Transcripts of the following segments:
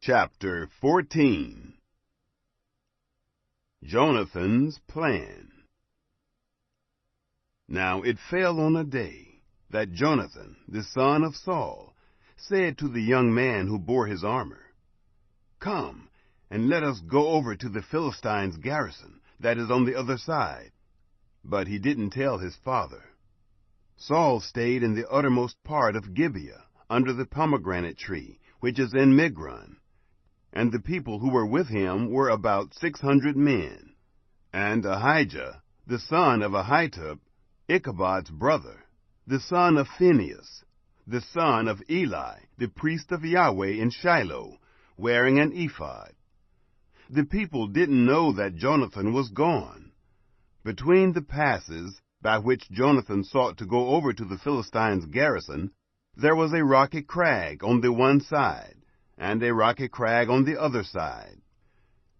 Chapter 14. Jonathan's Plan. Now it fell on a day that Jonathan, the son of Saul, said to the young man who bore his armor, "Come, and let us go over to the Philistines' garrison that is on the other side." But he didn't tell his father. Saul stayed in the uttermost part of Gibeah, under the pomegranate tree, which is in Migron. And the people who were with him were about 600 men. And Ahijah, the son of Ahitub, Ichabod's brother, the son of Phinehas, the son of Eli, the priest of Yahweh in Shiloh, wearing an ephod. The people didn't know that Jonathan was gone. Between the passes by which Jonathan sought to go over to the Philistines' garrison, there was a rocky crag on the one side, and a rocky crag on the other side.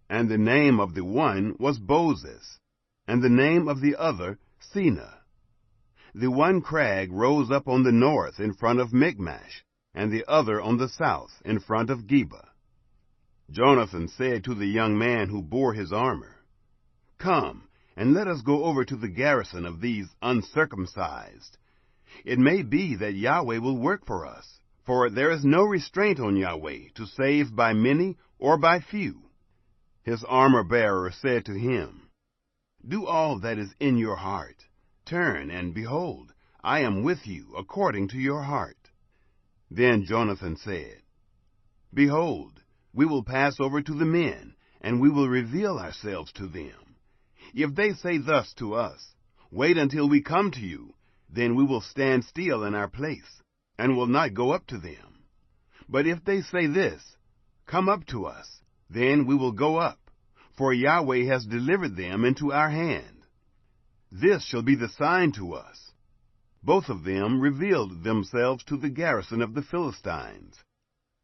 And the name of the one was Bozez, and the name of the other Seneh. The one crag rose up on the north in front of Michmash, and the other on the south in front of Geba. Jonathan said to the young man who bore his armor, "Come, and let us go over to the garrison of these uncircumcised. It may be that Yahweh will work for us, for there is no restraint on Yahweh to save by many or by few." His armor-bearer said to him, "Do all that is in your heart. Turn, and behold, I am with you according to your heart." Then Jonathan said, "Behold, we will pass over to the men, and we will reveal ourselves to them. If they say thus to us, 'Wait until we come to you,' then we will stand still in our place, and will not go up to them. But if they say this, 'Come up to us,' then we will go up, for Yahweh has delivered them into our hand. This shall be the sign to us." Both of them revealed themselves to the garrison of the Philistines.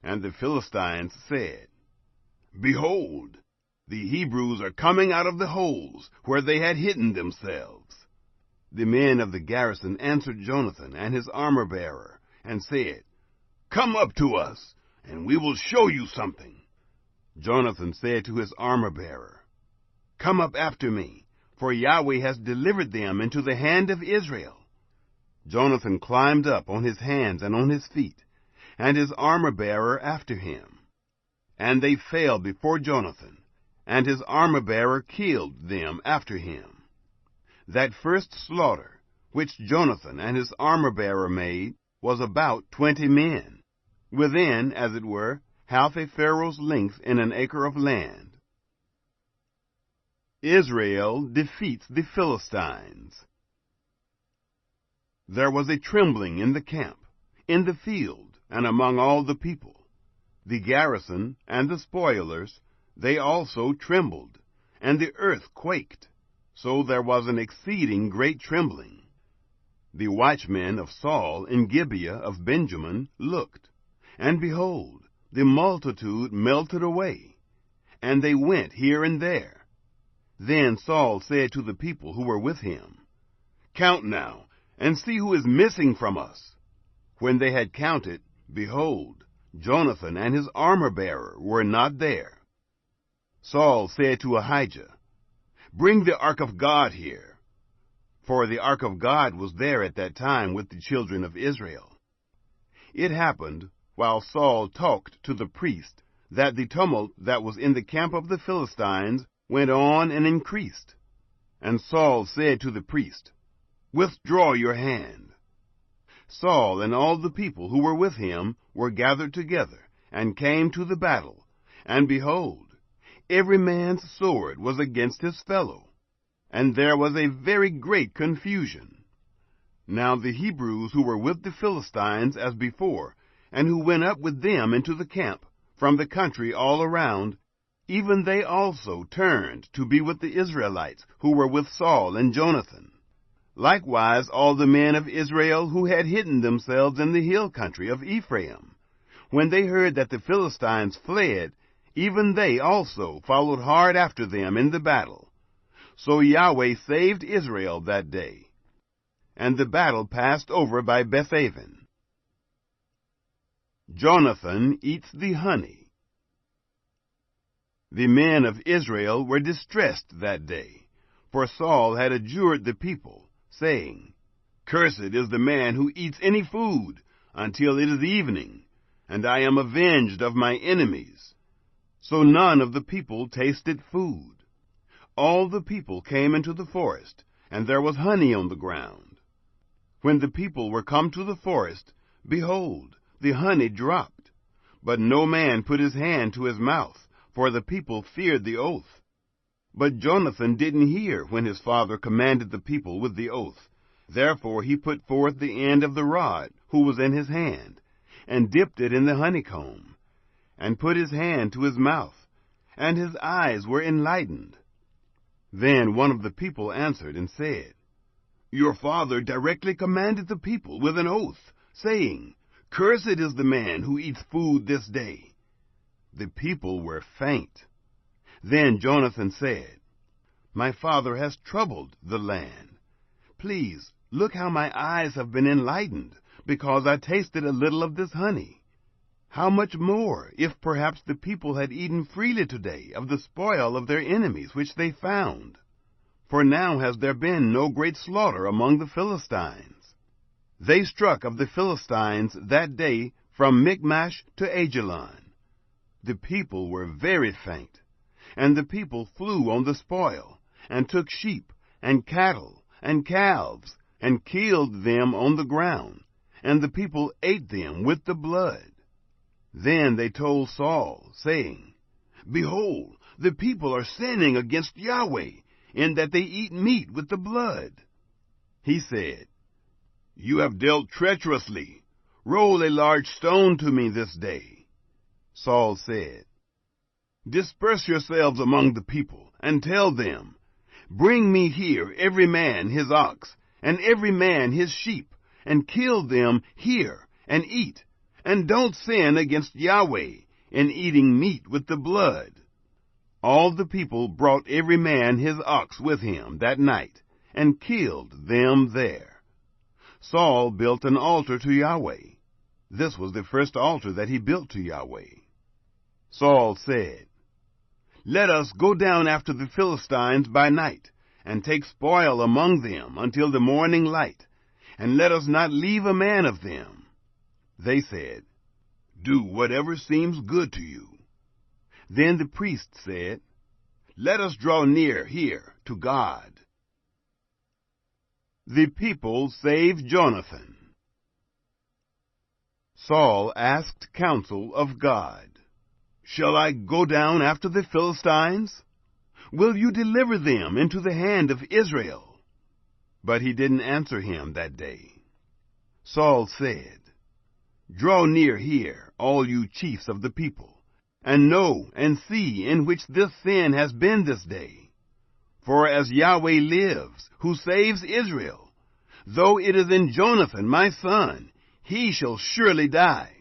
And the Philistines said, "Behold, the Hebrews are coming out of the holes where they had hidden themselves." The men of the garrison answered Jonathan and his armor-bearer, and said, "Come up to us, and we will show you something." Jonathan said to his armor-bearer, "Come up after me, for Yahweh has delivered them into the hand of Israel." Jonathan climbed up on his hands and on his feet, and his armor-bearer after him. And they fell before Jonathan, and his armor-bearer killed them after him. That first slaughter, which Jonathan and his armor-bearer made, was about 20 men, within, as it were, half a furrow's length in an acre of land. Israel defeats the Philistines. There was a trembling in the camp, in the field, and among all the people. The garrison and the spoilers, they also trembled, and the earth quaked, so there was an exceeding great trembling. The watchmen of Saul in Gibeah of Benjamin looked, and behold, the multitude melted away, and they went here and there. Then Saul said to the people who were with him, "Count now, and see who is missing from us." When they had counted, behold, Jonathan and his armor-bearer were not there. Saul said to Ahijah, "Bring the ark of God here." For the ark of God was there at that time with the children of Israel. It happened, while Saul talked to the priest, that the tumult that was in the camp of the Philistines went on and increased. And Saul said to the priest, "Withdraw your hand." Saul and all the people who were with him were gathered together, and came to the battle, and behold, every man's sword was against his fellow, and there was a very great confusion. Now the Hebrews who were with the Philistines as before, and who went up with them into the camp, from the country all around, even they also turned to be with the Israelites who were with Saul and Jonathan. Likewise all the men of Israel who had hidden themselves in the hill country of Ephraim. When they heard that the Philistines fled, even they also followed hard after them in the battle. So Yahweh saved Israel that day. And the battle passed over by Bethaven. Jonathan eats the honey. The men of Israel were distressed that day, for Saul had adjured the people, saying, "Cursed is the man who eats any food until it is evening, and I am avenged of my enemies." So none of the people tasted food. All the people came into the forest, and there was honey on the ground. When the people were come to the forest, behold, the honey dropped. But no man put his hand to his mouth, for the people feared the oath. But Jonathan didn't hear when his father commanded the people with the oath. Therefore he put forth the end of the rod, who was in his hand, and dipped it in the honeycomb, and put his hand to his mouth, and his eyes were enlightened. Then one of the people answered and said, "Your father directly commanded the people with an oath, saying, 'Cursed is the man who eats food this day.'" The people were faint. Then Jonathan said, "My father has troubled the land. Please, look how my eyes have been enlightened, because I tasted a little of this honey. How much more, if perhaps the people had eaten freely today of the spoil of their enemies which they found? For now has there been no great slaughter among the Philistines. They struck of the Philistines that day from Michmash to Ajalon. The people were very faint, and the people flew on the spoil, and took sheep, and cattle, and calves, and killed them on the ground, and the people ate them with the blood. Then they told Saul, saying, "Behold, the people are sinning against Yahweh, in that they eat meat with the blood." He said, "You have dealt treacherously. Roll a large stone to me this day." Saul said, "Disperse yourselves among the people, and tell them, 'Bring me here every man his ox, and every man his sheep, and kill them here, and eat, and don't sin against Yahweh in eating meat with the blood.'" All the people brought every man his ox with him that night, and killed them there. Saul built an altar to Yahweh. This was the first altar that he built to Yahweh. Saul said, "Let us go down after the Philistines by night, and take spoil among them until the morning light, and let us not leave a man of them." They said, "Do whatever seems good to you." Then the priest said, "Let us draw near here to God." The people saved Jonathan. Saul asked counsel of God. "Shall I go down after the Philistines? Will you deliver them into the hand of Israel?" But he didn't answer him that day. Saul said, "Draw near here, all you chiefs of the people, and know and see in which this sin has been this day. For as Yahweh lives, who saves Israel, though it is in Jonathan my son, he shall surely die."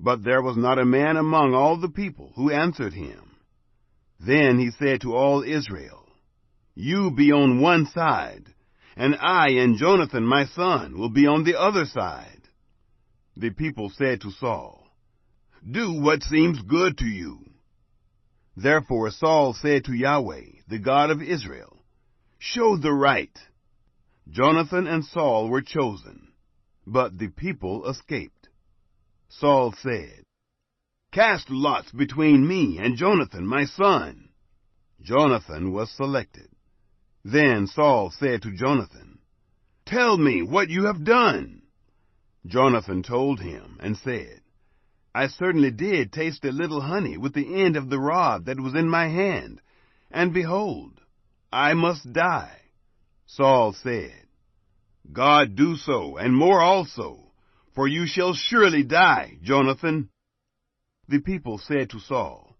But there was not a man among all the people who answered him. Then he said to all Israel, "You be on one side, and I and Jonathan my son will be on the other side." The people said to Saul, "Do what seems good to you." Therefore Saul said to Yahweh, the God of Israel, "Show the right." Jonathan and Saul were chosen, but the people escaped. Saul said, "Cast lots between me and Jonathan my son." Jonathan was selected. Then Saul said to Jonathan, "Tell me what you have done." Jonathan told him and said, "I certainly did taste a little honey with the end of the rod that was in my hand, and behold, I must die." Saul said, "God do so, and more also, for you shall surely die, Jonathan." The people said to Saul,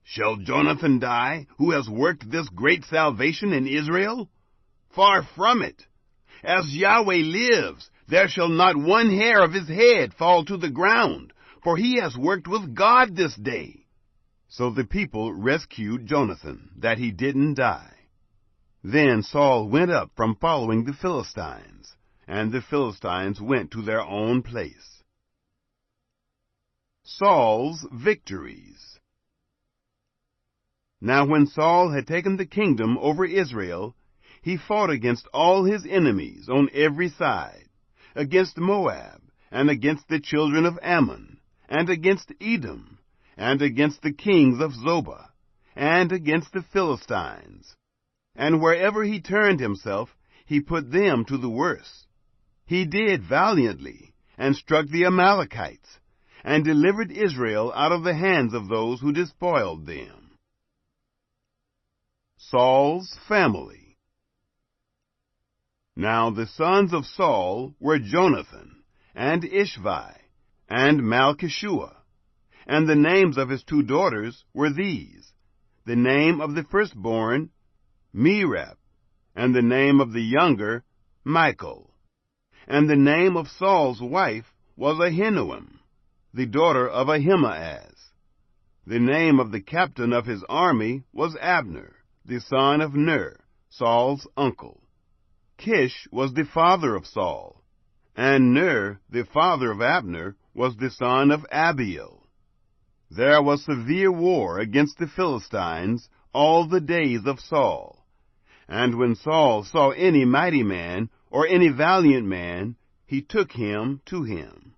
"Shall Jonathan die, who has worked this great salvation in Israel? Far from it. As Yahweh lives, there shall not one hair of his head fall to the ground, for he has worked with God this day." So the people rescued Jonathan, that he didn't die. Then Saul went up from following the Philistines, and the Philistines went to their own place. Saul's victories. Now when Saul had taken the kingdom over Israel, he fought against all his enemies on every side, against Moab, and against the children of Ammon, and against Edom, and against the kings of Zobah, and against the Philistines. And wherever he turned himself, he put them to the worse. He did valiantly, and struck the Amalekites, and delivered Israel out of the hands of those who despoiled them. Saul's family. Now the sons of Saul were Jonathan, and Ishvi, and Malchishua. And the names of his 2 daughters were these: the name of the firstborn, Merab, and the name of the younger, Michal. And the name of Saul's wife was Ahinoam, the daughter of Ahimaaz. The name of the captain of his army was Abner, the son of Ner, Saul's uncle. Kish was the father of Saul, and Ner, the father of Abner, was the son of Abiel. There was severe war against the Philistines all the days of Saul. And when Saul saw any mighty man or any valiant man, he took him to him.